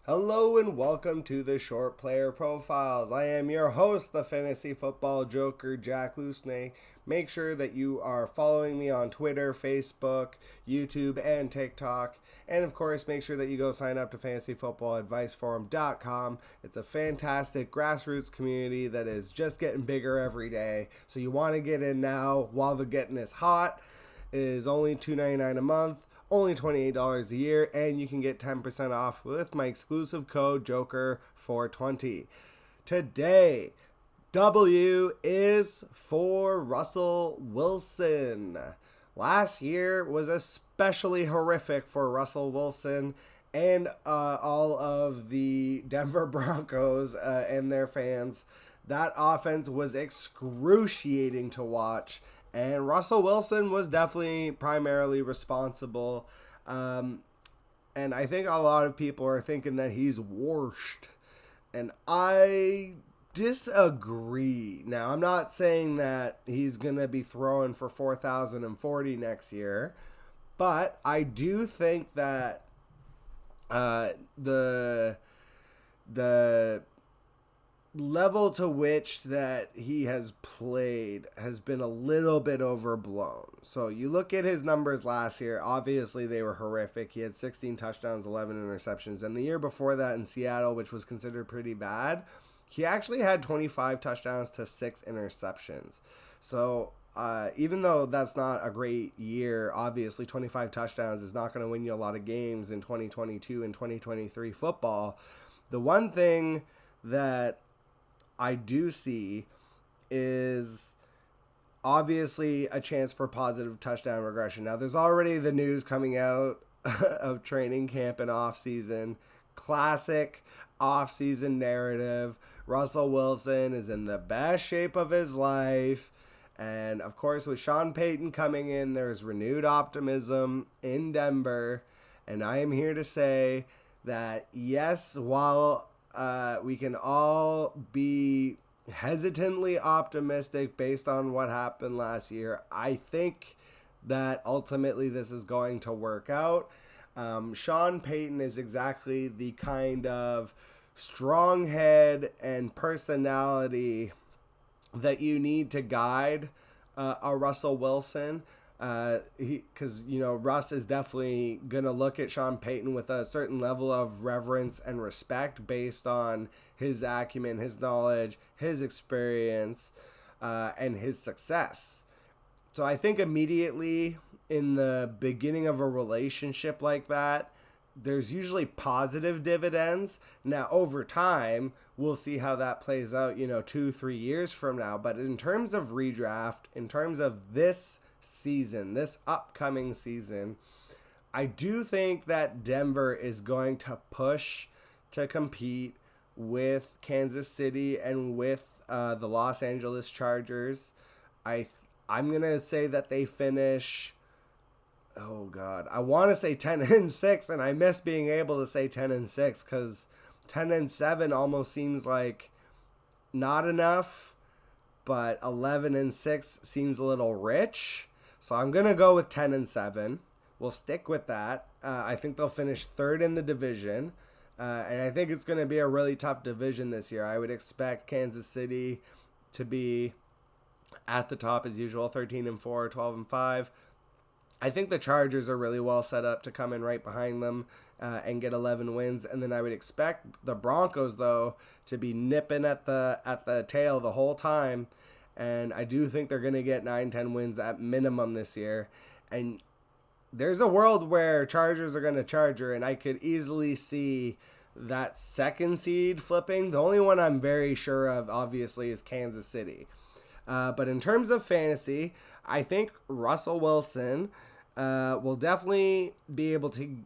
Hello and welcome to the Short Player Profiles. I am your host, the Fantasy Football Joker, Jack Lusney. Make sure that you are following me on Twitter, Facebook, YouTube, and TikTok. And of course, make sure that you go sign up to fantasyfootballadviceforum.com. It's a fantastic grassroots community that is just getting bigger every day. So you want to get in now while the getting is hot. It is only $2.99 a month. Only $28 a year, and you can get 10% off with my exclusive code JOKER420. Today, W is for Russell Wilson. Last year was especially horrific for Russell Wilson and all of the Denver Broncos and their fans. That offense was excruciating to watch. And Russell Wilson was definitely primarily responsible. And I think a lot of people are thinking that he's washed. And I disagree. Now, I'm not saying that he's going to be throwing for 4,040 next year. But I do think that the level to which that he has played has been a little bit overblown. So you look at his numbers last year, obviously they were horrific. He had 16 touchdowns, 11 interceptions. And the year before that in Seattle, which was considered pretty bad, he actually had 25 touchdowns to 6 interceptions. So even though that's not a great year, obviously 25 touchdowns is not going to win you a lot of games in 2022 and 2023 football. The one thing that I do see is obviously a chance for positive touchdown regression. Now, there's already the news coming out of training camp and off-season. Classic off-season narrative. Russell Wilson is in the best shape of his life. And, of course, with Sean Payton coming in, there's renewed optimism in Denver. And I am here to say that, yes, while we can all be hesitantly optimistic based on what happened last year, I think that ultimately this is going to work out. Sean Payton is exactly the kind of strong head and personality that you need to guide a Russell Wilson. Because Russ is definitely gonna look at Sean Payton with a certain level of reverence and respect based on his acumen, his knowledge, his experience, and his success. So I think immediately in the beginning of a relationship like that, there's usually positive dividends. Now, over time, we'll see how that plays out, 2-3 years from now. But in terms of redraft, in terms of this season, this upcoming season, I do think that Denver is going to push to compete with Kansas City and with the Los Angeles Chargers. I'm gonna say that they finish. Oh God, I want to say 10-6, and I miss being able to say 10-6 because 10-7 almost seems like not enough, but 11-6 seems a little rich. So I'm going to go with 10-7. We'll stick with that. I think they'll finish third in the division. And I think it's going to be a really tough division this year. I would expect Kansas City to be at the top as usual, 13-4, 12-5. I think the Chargers are really well set up to come in right behind them and get 11 wins. And then I would expect the Broncos, though, to be nipping at the tail the whole time. And I do think they're going to get 9-10 wins at minimum this year. And there's a world where Chargers are going to Charger, and I could easily see that second seed flipping. The only one I'm very sure of, obviously, is Kansas City. But in terms of fantasy, I think Russell Wilson will definitely be able to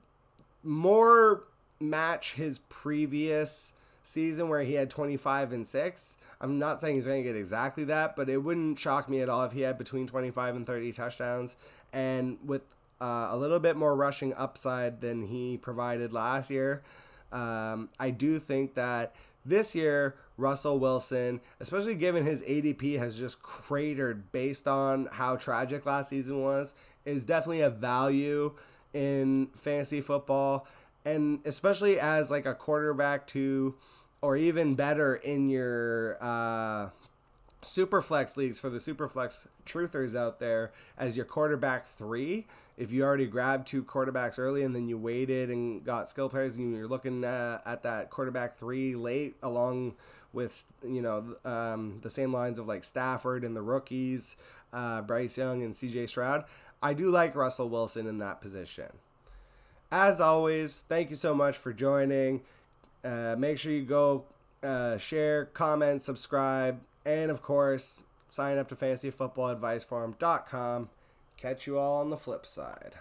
more match his previous season where he had 25-6. I'm not saying he's going to get exactly that, but it wouldn't shock me at all if he had between 25 and 30 touchdowns. And with a little bit more rushing upside than he provided last year, I do think that this year, Russell Wilson, especially given his ADP has just cratered based on how tragic last season was, is definitely a value in fantasy football. And especially as like a quarterback 2, or even better in your Superflex leagues, for the Superflex truthers out there, as your quarterback 3. If you already grabbed 2 quarterbacks early and then you waited and got skill players, and you're looking at that quarterback 3 late, along with the same lines of like Stafford and the rookies, Bryce Young and CJ Stroud, I do like Russell Wilson in that position. As always, thank you so much for joining. Make sure you go share, comment, subscribe, and of course, sign up to fantasyfootballadviceforum.com. Catch you all on the flip side.